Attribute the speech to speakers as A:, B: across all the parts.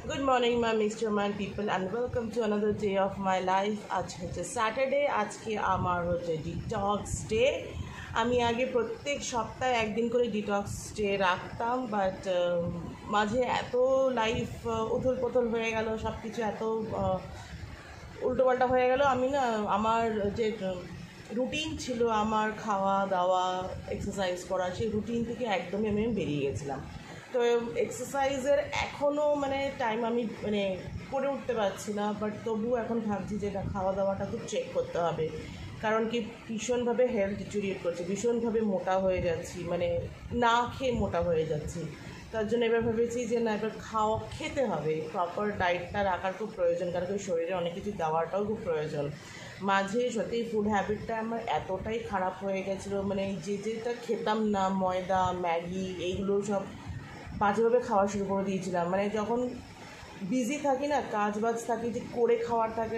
A: Good morning, my Mr. Man people, and welcome to another day of my life. আজ হচ্ছে Saturday, আজকে আমার হচ্ছে ডিটক্স ডে। আমি আগে প্রত্যেক সপ্তাহে একদিন করে ডিটক্স ডে রাখতাম, বাট মাঝে এত লাইফ উথল পুথল হয়ে গেল, সব কিছু এত উল্টোপাল্টা হয়ে গেল। আমি না আমার যে রুটিন ছিল আমার খাওয়া দাওয়া এক্সারসাইজ করা, সেই রুটিন থেকে একদমই আমি বেরিয়ে গেছিলাম। তো এক্সারসাইজের এখনও টাইম আমি করে উঠতে পারছি না, বাট তবুও এখন ভাবছি যে এটা খাওয়া দাওয়াটা খুব চেক করতে হবে, কারণ কি ভীষণভাবে হেলথ ডিটেরিয়েট করছে, ভীষণভাবে মোটা হয়ে যাচ্ছি, না খেয়ে মোটা হয়ে যাচ্ছি। তার জন্য এবার ভেবেছি যে না, এবার খেতে হবে, প্রপার ডায়েটটা রাখার খুব প্রয়োজন, কারণ শরীরে অনেক কিছু দেওয়াটাও খুব প্রয়োজন। মাঝে সত্যি ফুড হ্যাবিটটা আমার এতটাই খারাপ হয়ে গেছিলো, যেটা খেতাম না, ময়দা ম্যাগি এইগুলো সব বাজেভাবে খাওয়া শুরু করে দিয়েছিলাম। যখন বিজি থাকি না, কাজ বাজ থাকি, যে করে খাওয়ার থাকে,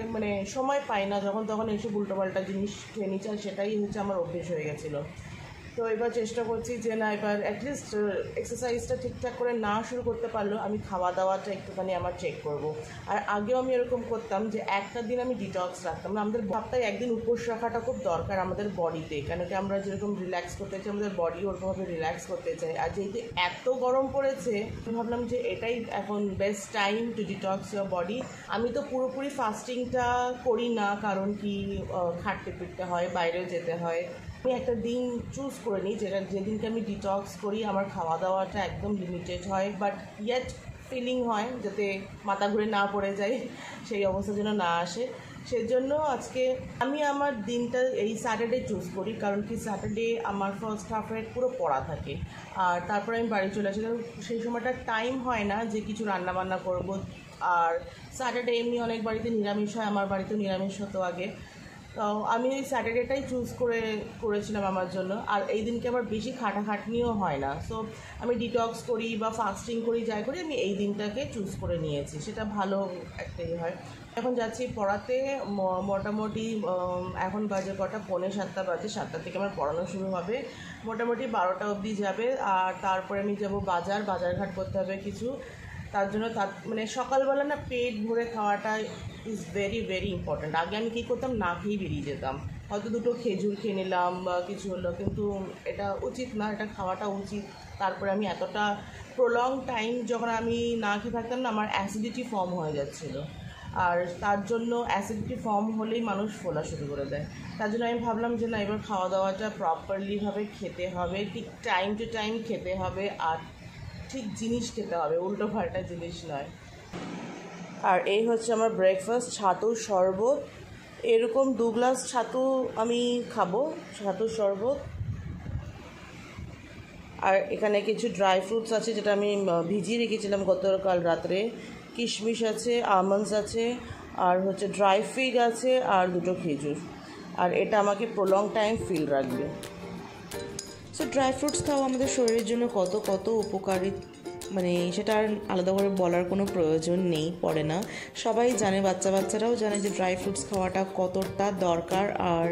A: সময় পাই না, যখন তখন এসব উল্টোপাল্টা জিনিস খেয়ে নিচ্ছি, আর সেটাই হচ্ছে আমার অভ্যেস হয়ে গেছিলো। তো এবার চেষ্টা করছি যে না, এবার অ্যাটলিস্ট এক্সারসাইজটা ঠিকঠাক করে না শুরু করতে পারলেও আমি খাওয়া দাওয়াটা একটুখানি আমার চেক করব। আর আগেও আমি এরকম করতাম যে একটা দিন আমি ডিটক্স রাখতাম না। আমাদের সপ্তাহে একদিন উপোস রাখাটা খুব দরকার আমাদের বডিতে, কেন কি আমরা যেরকম রিল্যাক্স করতে চাই, আমাদের বডি ওরকমভাবে রিল্যাক্স করতে চাই। আর যেহেতু এত গরম পড়েছে, ভাবলাম যে এটাই এখন best time to detox your body. আমি তো পুরোপুরি ফাস্টিংটা করি না, কারণ কি খাটতে পিটতে হয়, বাইরেও যেতে হয়। আমি একটা দিন চুজ করে নিই যেদিনকে আমি ডিটক্স করি, আমার খাওয়া দাওয়াটা একদম লিমিটেড হয়, বাট ইয়েট ফিলিং হয়, যাতে মাথা ঘুরে না পড়ে যায়, সেই অবস্থা যেন না আসে। সেজন্য আজকে আমি আমার দিনটা এই স্যাটারডে চুজ করি, কারণ কি স্যাটারডে আমার ফার্স্ট হাফে পুরো পড়া থাকে, আর তারপরে আমি বাড়ি চলে আসি, কারণ সেই সময়টা টাইম হয় না যে কিছু রান্নাবান্না করব। আর স্যাটারডে এমনি অনেক বাড়িতে নিরামিষ হয়, আমার বাড়িতেও নিরামিষ হতো আগে। তো আমি ওই স্যাটারডেটাই চুজ করেছিলাম আমার জন্য। আর এই দিনকে আবার বেশি খাটাখাটনিও হয় না, সো আমি ডিটক্স করি বা ফাস্টিং করি, যাই করি, আমি এই দিনটাকে চুজ করে নিয়েছি, সেটা ভালো একটাই হয়। এখন যাচ্ছি পড়াতে, মোটামুটি এখন বাজে কটা, 6:45 বাজে, 7টা থেকে আমার পড়ানো শুরু হবে, মোটামুটি 12টা অবধি যাবে। আর তারপরে আমি যাব বাজারঘাট করতে হবে কিছু, তার জন্য সকালবেলা না পেট ভরে খাওয়াটা ইজ ভেরি ভেরি ইম্পর্ট্যান্ট। আগে আমি কী করতাম, না খেয়েই বেরিয়ে যেতাম, হয়তো দুটো খেজুর খেয়ে নিলাম বা কিছু হলো, কিন্তু এটা উচিত না, এটা খাওয়াটা উচিত। তারপরে আমি এতটা প্রলং টাইম যখন আমি না খেয়ে থাকতাম না, আমার অ্যাসিডিটি ফর্ম হয়ে যাচ্ছিলো, আর তার জন্য অ্যাসিডিটি ফর্ম হলেই মানুষ ফোলা শুরু করে দেয়। তার জন্য আমি ভাবলাম যে না, এবার খাওয়া দাওয়াটা প্রপারলিভাবে খেতে হবে, ঠিক টাইম টু টাইম খেতে হবে, আর ঠিক জিনিস খেতে হবে, উল্টো পাল্টা জিনিস নয়। আর এই হচ্ছে আমার ব্রেকফাস্ট, ছাতুর শরবত, এরকম 2 গ্লাস ছাতু আমি খাবো, ছাতুর শরবত। আর এখানে কিছু ড্রাই ফ্রুটস আছে, যেটা আমি ভিজিয়ে রেখেছিলাম গতকাল রাত্রে, কিশমিশ আছে, আমন্ডস আছে, আর হচ্ছে ড্রাই ফিগ আছে, আর 2টো খেজুর। আর এটা আমাকে প্রলং টাইম ফিল রাখবে। সো ড্রাই ফ্রুটস খাওয়া আমাদের শরীরের জন্য কত কত উপকারী, সেটা আর আলাদা করে বলার কোনো প্রয়োজন নেই, পড়ে না, সবাই জানে, বাচ্চারাও জানে যে ড্রাই ফ্রুটস খাওয়াটা কতটা দরকার, আর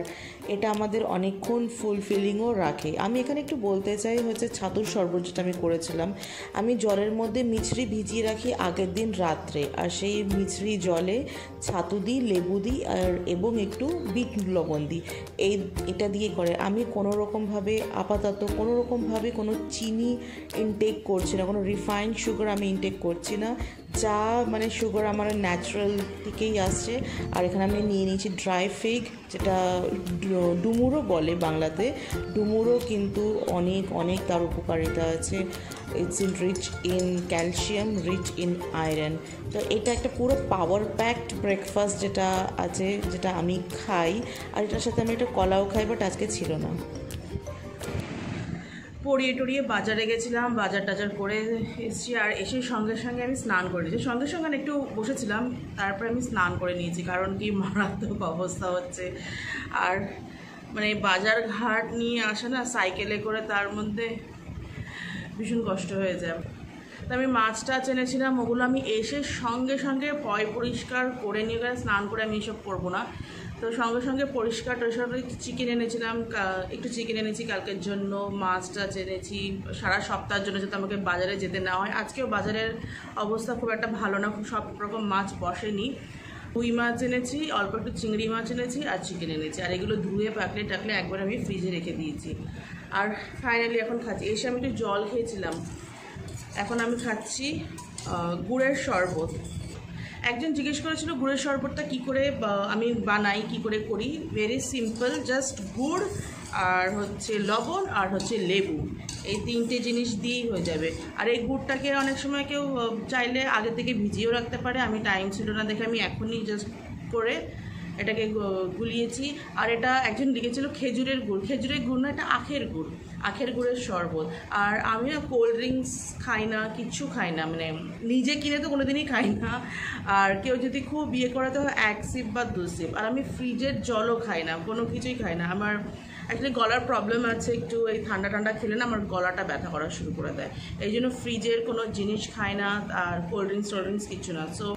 A: এটা আমাদের অনেকক্ষণ ফুলফিলিংও রাখে। আমি এখানে একটু বলতে চাই হচ্ছে ছাতুর শরবত যেটা আমি করেছিলাম, আমি জলের মধ্যে মিছরি ভিজিয়ে রাখি আগের দিন রাত্রে, আর সেই মিছরি জলে ছাতু দিই, লেবু দিই, এবং একটু বিট লবণ দিই, এটা দিয়ে করে। আমি কোনোরকমভাবে আপাতত কোনো চিনি ইনটেক করছি না, কোনো রিফাইন্ড সুগার আমি ইনটেক করছি না, যা সুগার আমার ন্যাচারাল থেকেই আসছে। আর এখানে আমি নিয়ে নিয়েছি ড্রাই ফিগ, যেটা ডুমুরও বলে বাংলাতে। ডুমুরও কিন্তু অনেক অনেক তার উপকারিতা আছে, it's rich in calcium, rich in iron. তো এটা একটা পুরো পাওয়ার প্যাকড ব্রেকফাস্ট যেটা আছে, যেটা আমি খাই। আর এটার সাথে আমি একটা কলাও খাই, বাট আজকে ছিল না। পড়িয়ে টড়িয়ে বাজারে গেছিলাম, বাজার টাজার করে এসেছি, আর এসে সঙ্গে সঙ্গে আমি স্নান করে নিয়েছি। সঙ্গে সঙ্গে একটু বসেছিলাম, তারপরে আমি স্নান করে নিয়েছি, কারণ কি মারাত্মক অবস্থা হচ্ছে। আর বাজার ঘাট নিয়ে আসা না সাইকেলে করে, তার মধ্যে ভীষণ কষ্ট হয়ে যায়। তো আমি মাছটা এনেছিলাম, ওগুলো আমি এসে সঙ্গে সঙ্গে পরিষ্কার করে নিয়ে স্নান করে আমি এসব করবো না, তো সঙ্গে সঙ্গে পরিষ্কার চিকেন এনেছিলাম, একটু চিকেন এনেছি কালকের জন্য, মাছটা এনেছি সারা সপ্তাহের জন্য যাতে আমাকে বাজারে যেতে না হয়। আজকেও বাজারের অবস্থা খুব একটা ভালো না, খুব সব রকম মাছ বসেনি। রুই মাছ এনেছি, অল্প একটু চিংড়ি মাছ এনেছি আর চিকেন এনেছি, আর এগুলো ধুয়ে পাকলে টাকলে একবার আমি ফ্রিজে রেখে দিয়েছি। আর ফাইনালি এখন খাচ্ছি। এসে আমি একটু জল খেয়েছিলাম, এখন আমি খাচ্ছি গুড়ের শরবত। একজন জিজ্ঞেস করেছিল গুড়ের শরবতটা কী করে আমি বানাই, কী করে করি। ভেরি সিম্পল, জাস্ট গুড় আর হচ্ছে লবণ আর হচ্ছে লেবু, এই তিনটে জিনিস দিয়েই হয়ে যাবে। আর এই গুড়টাকে অনেক সময় কেউ চাইলে আগে থেকে ভিজিয়েও রাখতে পারে, আমি টাইম ছিল না দেখে আমি এখনই জাস্ট করে এটাকে গুলিয়েছি। আর এটা একজন লিখেছিল খেজুরের গুড়, খেজুরের গুড় না, এটা আখের গুড়, আখের গুড়ের শরবত। আর আমি না কোল্ড ড্রিঙ্কস খাই না, কিচ্ছু খাই না, মানে নিজে কিনে তো কোনো দিনই খাই না। আর কেউ যদি খুব বিয়ে করাতে হয় 1 সিপ বা 2 সিপ। আর আমি ফ্রিজের জলও খাই না, কোনো কিছুই খাই না। আমার অ্যাকচুয়ালি গলার প্রবলেম আছে একটু, এই ঠান্ডা ঠান্ডা খেলে না আমার গলাটা ব্যথা করা শুরু করে দেয়, এই জন্য ফ্রিজের কোনো জিনিস খাই না, আর কোল্ড ড্রিঙ্কস কিছু না। সো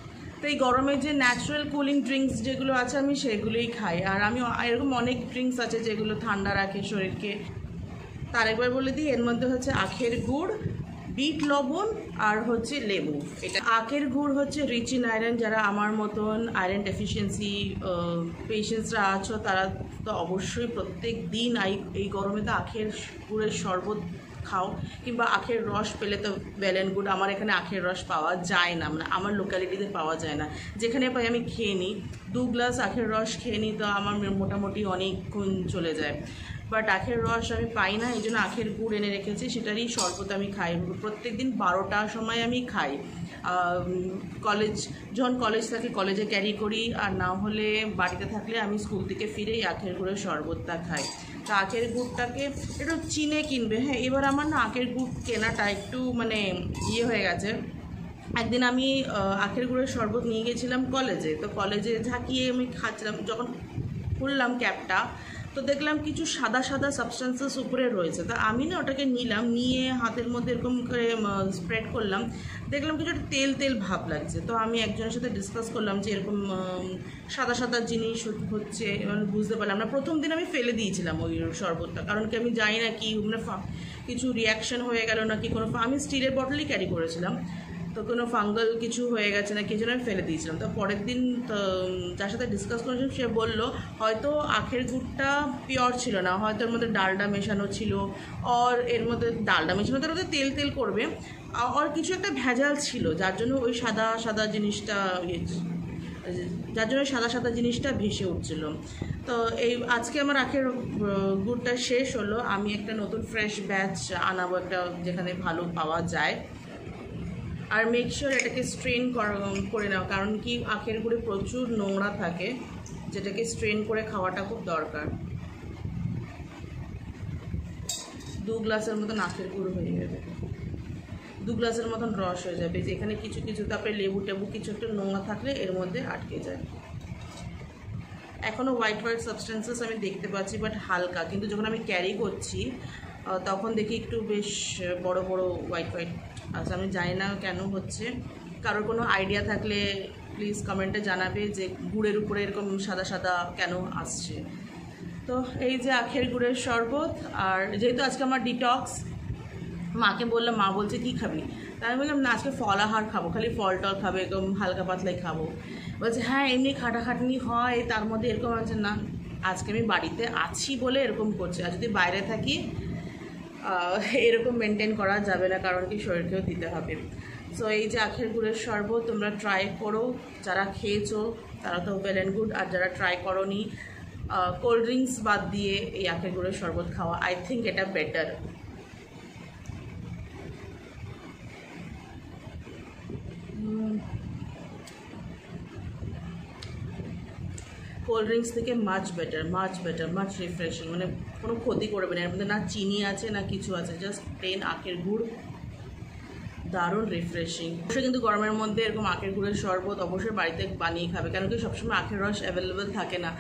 A: তো এই গরমে যে ন্যাচারাল কুলিং ড্রিঙ্কস যেগুলো আছে আমি সেগুলোই খাই। আর আমি এরকম অনেক ড্রিঙ্কস আছে যেগুলো ঠান্ডা রাখে শরীরকে। তার একবার বলে দিই, এর মধ্যে হচ্ছে আখের গুড়, বিট লবণ আর হচ্ছে লেবু। এটা আখের গুড় হচ্ছে রিচ ইন আয়রন, যারা আমার মতন আয়রন ডেফিসিয়েন্সি পেশেন্টসরা আছো তারা তো অবশ্যই প্রত্যেক দিন এই গরমে তো আখের গুড়ের শরবত খাও, কিংবা আখের রস পেলে তো ওয়েল অ্যান্ড গুড। আমার এখানে আখের রস পাওয়া যায় না, মানে আমার লোকালিটিতে পাওয়া যায় না, যেখানে পাই আমি খেয়ে নিই। 2 গ্লাস আখের রস খেয়ে নিই তো আমার মোটামুটি অনেকক্ষণ চলে যায়। বাট আখের রস আমি পাই না, এই জন্য আখের গুড় এনে রেখেছি, সেটারই শরবত আমি খাই প্রত্যেক দিন 12টার সময় আমি খাই। যখন কলেজ থাকি কলেজে ক্যারি করি, আর না হলে বাড়িতে থাকলে আমি স্কুল থেকে ফিরেই আখের গুড়ের শরবতটা খাই। তা আখের গুড়টাকে একটু চিনে কিনবে। হ্যাঁ, এবার আমার না আখের গুড় কেনাটা একটু মানে হয়ে গেছে। একদিন আমি আখের গুড়ের শরবত নিয়ে গেছিলাম কলেজে, তো কলেজে ঝাঁকিয়ে আমি খাচ্ছিলাম, যখন খুললাম ক্যাপটা তো দেখলাম কিছু সাদা সাদা সাবস্টেন্সেস উপরে রয়েছে। তা আমি না ওটাকে নিলাম, নিয়ে হাতের মধ্যে এরকম করে স্প্রেড করলাম, দেখলাম কিছু একটা তেল তেল ভাব লাগছে। তো আমি একজনের সাথে ডিসকাস করলাম যে এরকম সাদা সাদা জিনিস হচ্ছে, বুঝতে পারলাম না। প্রথম দিন আমি ফেলে দিয়েছিলাম ওই শরবতটা, কারণ কি আমি জানি না কি মানে কিছু রিয়াকশন হয়ে গেল নাকি কোনো, আমি স্টিলের বটলই ক্যারি করেছিলাম, তো কোনো ফাঙ্গাল কিছু হয়ে গেছে না, কিছু আমি ফেলে দিয়েছিলাম। তো পরের দিন যার সাথে ডিসকাস করেছিলাম সে বললো হয়তো আখের গুড়টা পিওর ছিল না, হয়তো এর মধ্যে ডালডা মেশানো ছিল, আর এর মধ্যে ডালডা মেশানো তার মধ্যে তেল তেল করবে, আর কিছু একটা ভেজাল ছিল, যার জন্য ওই সাদা সাদা জিনিসটা ভেসে উঠছিল। তো এই আজকে আমার আখের গুড়টা শেষ হলো, আমি একটা নতুন ফ্রেশ ব্যাচ আনাবো একটা, যেখানে ভালো পাওয়া যায়। আর মেক শিওর এটাকে স্ট্রেন করে নাও, কারণ কি আখের গুড়ে প্রচুর নোংরা থাকে, যেটাকে স্ট্রেন করে খাওয়াটা খুব দরকার। 2 গ্লাসের মতন আখের গুড় হয়ে যাবে, 2 গ্লাসের মতন রস হয়ে যাবে, যেখানে কিছু কিছু তারপরে লেবু টেবু কিছু একটা নোংরা থাকলে এর মধ্যে আটকে যায়। এখনও হোয়াইট সাবস্টেন্সেস আমি দেখতে পাচ্ছি, বাট হালকা, কিন্তু যখন আমি ক্যারি করছি তখন দেখি একটু বেশ বড় বড় হোয়াইট আচ্ছা, আমি জানি না কেন হচ্ছে। কারোর কোনো আইডিয়া থাকলে প্লিজ কমেন্টে জানাবে যে গুড়ের উপরে এরকম সাদা সাদা কেন আসছে। তো এই যে আখের গুড়ের শরবত, আর যেহেতু আজকে আমার ডিটক্স, মাকে বললাম, মা বলছে কী খাবি, তাই আমি বললাম না আজকে ফলাহার খাবো, খালি ফল টল খাবো, এরকম হালকা পাতলাই খাবো। বলছে হ্যাঁ এমনি খাটাখাটনি হয়, তার মধ্যে এরকম আছে না, আজকে আমি বাড়িতে আছি বলে এরকম করছে, আর যদি বাইরে থাকি এরকম মেনটেন করা যাবে না, কারণ কি শরীরকেও দিতে হবে। সো এই যে আখের গুড়ের শরবত তোমরা ট্রাই করো, যারা খেয়েছো তারা তো ওয়েল অ্যান্ড গুড, আর যারা ট্রাই করোনি কোল্ড ড্রিঙ্কস বাদ দিয়ে এই আখের গুড়ের শরবত খাওয়া, আই থিঙ্ক এটা বেটার। কোল্ড ড্রিঙ্কস থেকে মাচ বেটার, মাচ রিফ্রেশিং, মানে কোনো ক্ষতি করবে না, এর মধ্যে না চিনি আছে না কিছু আছে, জাস্ট প্লেন আখের গুড়, দারুণ রিফ্রেশিং। অবশ্যই কিন্তু গরমের মধ্যে এরকম আখের গুড়ের শরবত অবশ্যই বাড়িতে বানিয়ে খাবে, কারণ কি সবসময় আখের রস অ্যাভেলেবেল থাকে না,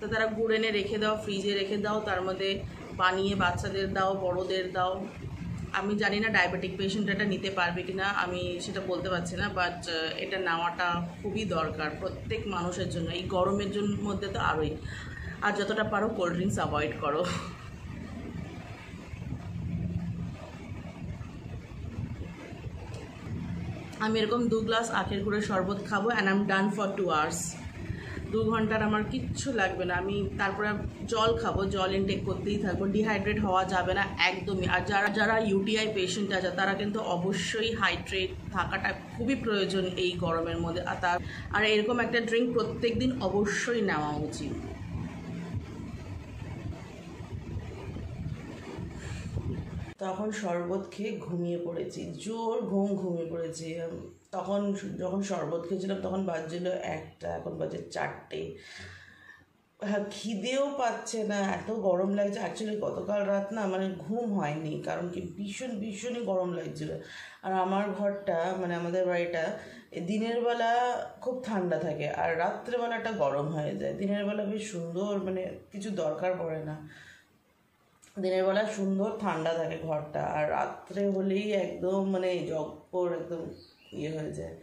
A: তো তারা গুড় এনে রেখে দাও, ফ্রিজে রেখে দাও, তার মধ্যে বানিয়ে বাচ্চাদের দাও, বড়োদের দাও, আমি জানি না ডায়াবেটিক পেশেন্ট এটা নিতে পারবে কিনা, আমি সেটা বলতে পারছি না, বাট এটা নেওয়াটা খুবই দরকার প্রত্যেক মানুষের জন্য। এই গরমের মধ্যে তো আরোই। আর যতটা পারো কোল্ড ড্রিঙ্কস অ্যাভয়েড করো। আমি এরকম 2 গ্লাস আখের গুড়ের শরবত খাবো and I am done for 2 hours. 2 ঘন্টার আমার কিচ্ছু লাগবে না। আমি তারপরে জল খাবো, জল ইনটেক করতেই থাকবো, ডিহাইড্রেট হওয়া যাবে না একদমই। আর যারা ইউটিআই পেশেন্ট আছে তারা কিন্তু অবশ্যই হাইড্রেট থাকাটা খুবই প্রয়োজন এই গরমের মধ্যে। আর এরকম একটা ড্রিঙ্ক প্রত্যেক দিন অবশ্যই নেওয়া উচিত। তখন শরবত খেয়ে ঘুমিয়ে পড়েছি, জোর ঘুমিয়ে পড়েছি। তখন যখন শরবত খেয়েছিলাম তখন বাজছিল 1টা, এখন বাজে 4টে। হ্যাঁ, খিদেও পাচ্ছে না, এত গরম লাগছে। অ্যাকচুয়ালি গতকাল রাত না মানে ঘুম হয়নি, কারণ কি ভীষণই গরম লাগছিল। আর আমার ঘরটা মানে আমাদের বাড়িটা দিনের বেলা খুব ঠান্ডা থাকে আর রাত্রেবেলাটা গরম হয়ে যায়। দিনের বেলা বেশ সুন্দর, মানে কিছু দরকার পড়ে না, দিনের বেলা সুন্দর ঠান্ডা থাকে ঘরটা, আর রাত্রে হলেই একদম মানে জগপর একদম হয়ে যায়।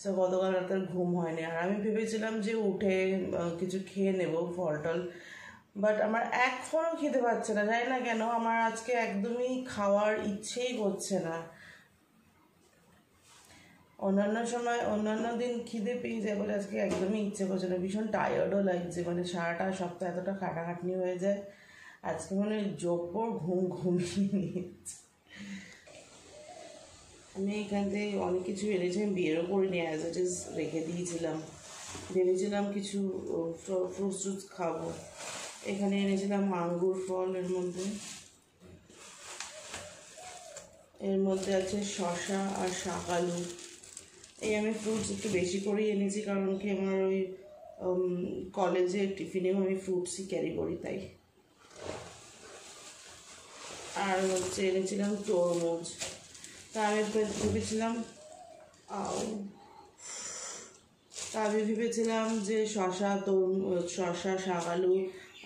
A: সো গতকাল রাতের ঘুম হয়নি। আর আমি ভেবেছিলাম যে উঠে কিছু খেয়ে নেব ফল টল, বাট আমার এখনও খেতে পাচ্ছে না, জানি না কেন। আমার আজকে একদমই খাওয়ার ইচ্ছেই করছে না। অন্যান্য দিন খিদে পেয়ে যায় বলে আজকে একদমই ইচ্ছে করছে না। ভীষণ টায়ার্ডও লাগছে, মানে সারাটা সপ্তাহ এতটা খাটাখাটনি হয়ে যায়, আজকে মানে জোর ঘুমিয়ে নিয়েছে। আমি এখান থেকে অনেক কিছু এনেছি, আমি বিয়েরও করিনি, অ্যাজ ইট ইজ রেখে দিয়েছিলাম। ভেবেছিলাম কিছু ফ্রুটস টুটস খাবো। এখানে এনেছিলাম আঙ্গুর ফল, এর মধ্যে আছে শসা আর শাকালু। এই আমি ফ্রুটস একটু বেশি করেই এনেছি, কারণ কি আমার ওই কলেজে টিফিনেও আমি ফ্রুটসই ক্যারি করি, তাই। আর এনেছিলাম তরমুজ। তা আমি ভেবেছিলাম যে শসা শাকালু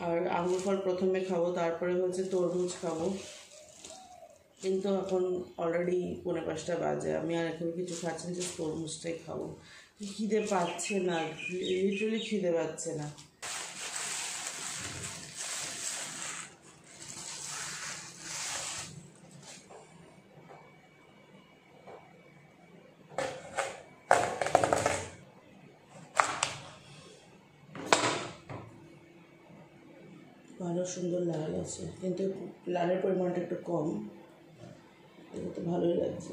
A: আর আঙুর ফল প্রথমে খাবো, তারপরে তরমুজ খাবো। কিন্তু এখন অলরেডি 4:45 বাজে, আমি আর এখন কিছু খাচ্ছি না, যে তরমুজটাই খাবো। খিদে পাচ্ছে না, লিটারালি খিদে পাচ্ছে না। ভালো সুন্দর লাল আছে, কিন্তু লালের পরিমাণটা একটু কম, এটা তো ভালোই লাগছে।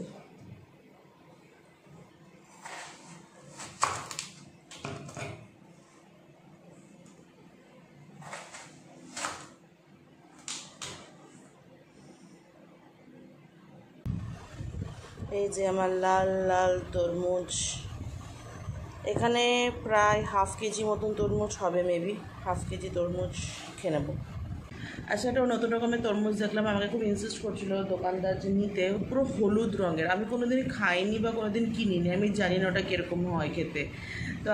A: এই যে আমার লাল লাল তরমুজ, এখানে প্রায় 1/2 কেজি মতন তরমুজ হবে, মেবি 1/2 কেজি তরমুজ খেয়ে নেবো। আচ্ছা, একটা নতুন রকমের তরমুজ দেখলাম, আমাকে খুব ইনসিস্ট করছিল দোকানদার যে নিতে, পুরো হলুদ রঙের। আমি কোনোদিনই খাইনি বা কোনোদিন কিনিনি, আমি জানি না ওটা কীরকম হয় খেতে। তো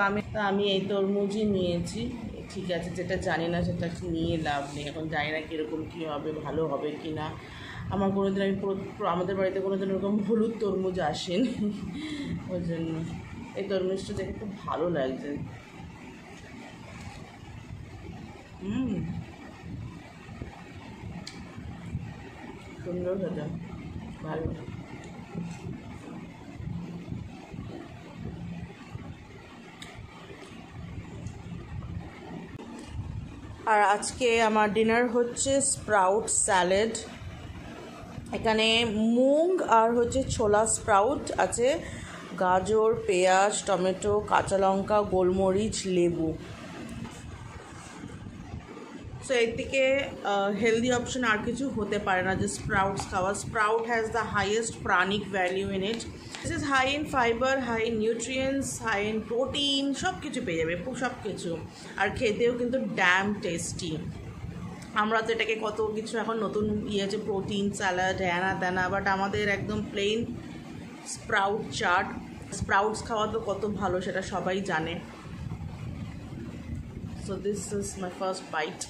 A: আমি এই তরমুজই নিয়েছি। ঠিক আছে, যেটা জানি না সেটা নিয়ে লাভ নেই, এখন জানি না কীরকম কী হবে, ভালো হবে কি না। আমার কোনোদিন আমাদের বাড়িতে কোনোদিন ওরকম হলুদ তরমুজ আসেনি, ওই জন্য এই তরমুজটা দেখে খুব ভালো লাগছে। সুন্দর খেতে, ভালো। আর আজকে আমার ডিনার হচ্ছে স্প্রাউট স্যালাড। এখানে মুগ আর ছোলা স্প্রাউট আছে, গাজর, পেঁয়াজ, টমেটো, কাঁচা লঙ্কা, গোলমরিচ, লেবু। সো এর থেকে হেলদি অপশন আর কিছু হতে পারে না যে স্প্রাউটস খাওয়া। Sprout has the highest pranic value in it. This is high in fibre, high in nutrients, high in protein, সব কিছু পেয়ে যাবে, সব কিছু। আর খেতেও কিন্তু ড্যাম টেস্টি। আমরা তো এটাকে কত কিছু এখন নতুন আছে, প্রোটিন স্যালাড, হ্যানা ত্যানা, বাট আমাদের একদম প্লেন স্প্রাউট চাট। স্প্রাউটস খাওয়া তো কত ভালো সেটা সবাই জানে। So this is my first bite.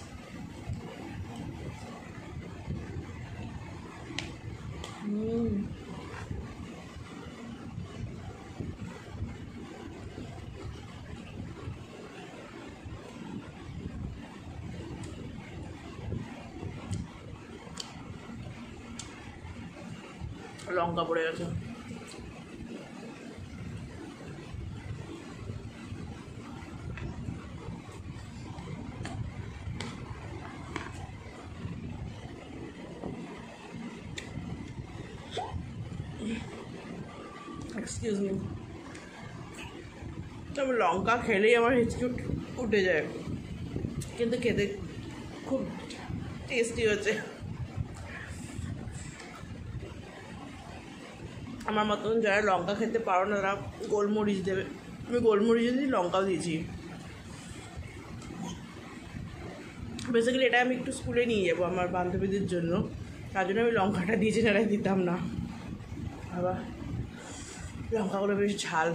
A: লঙ্কা পড়ে গেছে। এক্সকিউজ মি, তবে লঙ্কা খেলেই আমার হিচকি উঠে যায়, কিন্তু খেতে খুব টেস্টি হচ্ছে। আমার মতন যারা লঙ্কা খেতে পারো না তারা গোলমরিচ দেবে, আমি গোলমরিচ দিয়ে লঙ্কাও দিয়েছি। বেসিক্যালি এটা আমি একটু স্কুলে নিয়ে যাবো আমার বান্ধবীদের জন্য, তার জন্য আমি লঙ্কাটা দিয়েছি, যারা দিতাম না। আবার লঙ্কাগুলো বেশ ঝাল,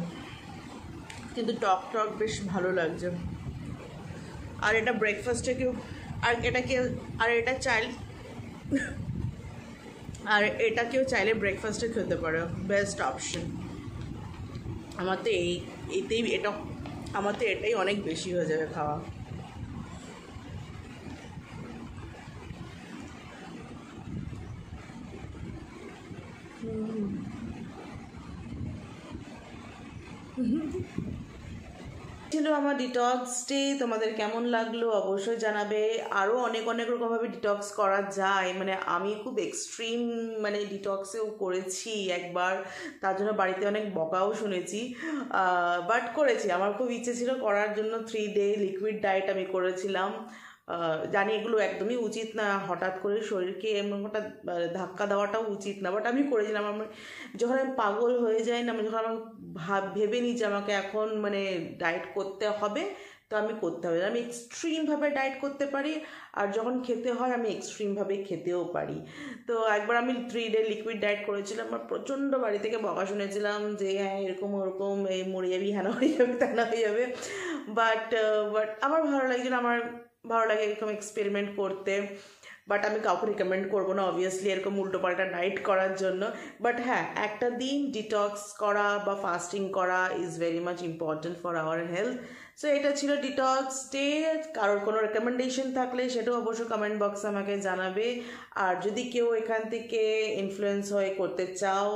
A: কিন্তু টক টক বেশ ভালো লাগছে। আর এটা ব্রেকফাস্টে কেউ, আর এটা কেউ, আর এটা চাইলে, আর এটা কেউ চাইলে ব্রেকফাস্টে খেতে পারে, বেস্ট অপশন। আমার তো এটাই অনেক বেশি হয়ে যাবে খাওয়া। ছিল আমার ডিটক্স ডে। তোমাদের কেমন লাগলো অবশ্যই জানাবে। আরও অনেক রকমভাবে ডিটক্স করা যায়, মানে আমি খুব এক্সট্রিম মানে ডিটক্সেও করেছি একবার, তার জন্য বাড়িতে অনেক বকাও শুনেছি, বাট করেছি। আমার খুব ইচ্ছে ছিল করার জন্য। 3 ডে লিকুইড ডায়েট আমি করেছিলাম। জানি এগুলো একদমই উচিত না, হঠাৎ করে শরীরকে এমন হঠাৎ ধাক্কা দেওয়াটাও উচিত না, বাট আমি করেছিলাম। আমার যখন আমি পাগল হয়ে যাই না, যখন আমি ভেবে নিই যে আমাকে এখন মানে ডায়েট করতে হবে, তো আমি করতে হবে। আমি এক্সট্রিমভাবে ডায়েট করতে পারি, আর যখন খেতে হয় আমি এক্সট্রিমভাবে খেতেও পারি। তো একবার আমি 3 ডে লিকুইড ডায়েট করেছিলাম, আমার প্রচণ্ড বাড়ি থেকে বকা শুনেছিলাম যে হ্যাঁ এরকম ওরকম, এই মরে যাবি, হ্যাঁ হয়ে যাবে, তা না হয়ে যাবে। বাট আমার ভালো লাগছিল, আমার ভালো লাগে এরকম এক্সপেরিমেন্ট করতে। বাট আমি কাউকে রিকমেন্ড করবো না অবভিয়াসলি এরকম উল্টোপাল্টা ডায়েট করার জন্য। বাট হ্যাঁ, একটা দিন ডিটক্স করা বা ফাস্টিং করা is very much important for our health. So এটা ছিল ডিটক্স ডে। কারোর কোনো রেকমেন্ডেশন থাকলে সেটাও অবশ্যই কমেন্ট বক্সে আমাকে জানাবে। আর যদি কেউ এখান থেকে ইনফ্লুয়েন্স হয়ে করতে চাও,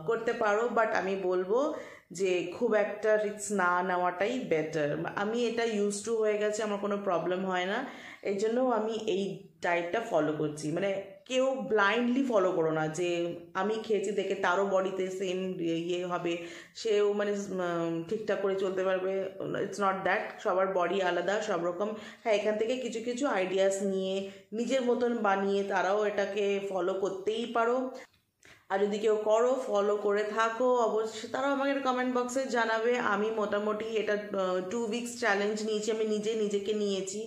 A: করতে পারো, বাট আমি বলবো যে খুব একটা রিস্ক না নেওয়াটাই বেটার। আমি এটা ইউজ টু হয়ে গেছে, আমার কোনো প্রবলেম হয় না, এই জন্য আমি এই ডায়েটটা ফলো করছি। মানে কেউ ব্লাইন্ডলি ফলো করো না যে আমি খেয়েছি দেখে তারও বডিতে সেম ইয়ে হবে, সেও মানে ঠিকঠাক করে চলতে পারবে। It's not that. সবার বডি আলাদা, সব রকম। হ্যাঁ, এখান থেকে কিছু কিছু আইডিয়াস নিয়ে নিজের মতন বানিয়ে তারাও এটাকে ফলো করতেই পারো। আর যদি কেউ করো, ফলো করে থাকো, অবশ্যই তারাও আমাকে কমেন্ট বক্সে জানাবে। আমি মোটামুটি এটা 2 উইকস চ্যালেঞ্জ নিয়েছি, আমি নিজেকে নিয়েছি।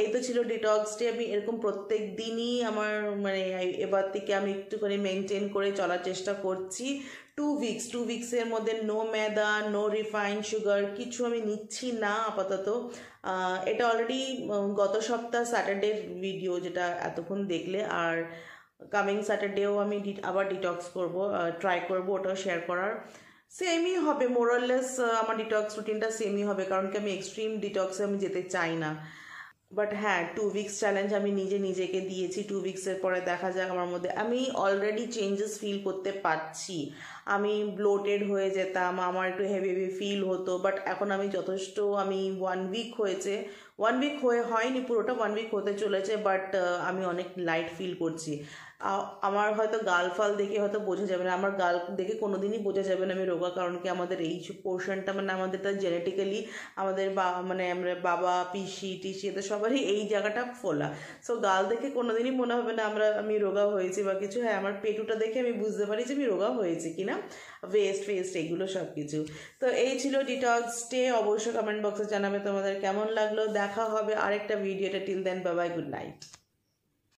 A: এই তো ছিল ডিটক্স ডে। আমি এরকম প্রত্যেক দিনই আমার মানে এবার থেকে আমি একটুখানি মেনটেন করে চলার চেষ্টা করছি। 2 উইকসের মধ্যে নো ময়দা, নো রিফাইন্ড সুগার, কিছু আমি নিচ্ছি না আপাতত। এটা অলরেডি গত সপ্তাহ স্যাটারডের ভিডিও, যেটা এতক্ষণ দেখলে। আর কামিং স্যাটারডেও আমি আবার ডিটক্স করব, ট্রাই করব ওটাও শেয়ার করার। সেমই হবে মোরলেস, আমার ডিটক্স রুটিনটা সেমই হবে, কারণ কি আমি এক্সট্রিম ডিটক্সে আমি যেতে চাই না। বাট হ্যাঁ, 2 উইকস চ্যালেঞ্জ আমি নিজেকে দিয়েছি। 2 উইকসের পরে দেখা যাক আমার মধ্যে। আমি অলরেডি চেঞ্জেস ফিল করতে পারছি। আমি ব্লোটেড হয়ে যেতাম, আমার একটু হেভি ফিল হতো, বাট এখন আমি যথেষ্ট, আমি 1 উইক হয়েছে, 1 উইক হয়নি পুরোটা, 1 উইক হতে চলেছে, বাট আমি অনেক লাইট ফিল করছি। আমার হয়তো গাল ফাল দেখে হয়তো বোঝা যাবে না, আমার গাল দেখে কোনোদিনই বোঝা যাবে না আমি রোগা, কারণ কি আমাদের এই পোর্শনটা মানে আমাদেরটা জেনেটিক্যালি, আমাদের মানে আমরা বাবা পিসি টিসি এদের সবারই এই জায়গাটা ফোলা। সো গাল দেখে কোনোদিনই মনে হবে না আমি রোগা হয়েছি বা কিছু। হ্যাঁ, আমার পেটুটা দেখে আমি বুঝতে পারি যে আমি রোগা হয়েছি কিনা, ওয়েস্ট এগুলো সব কিছু। তো এই ছিল ডিটক্স ডে। অবশ্যই কমেন্ট বক্সে জানাবে তোমাদের কেমন লাগলো। দেখা হবে আরেকটা ভিডিওটা। Till then, bye bye, good night.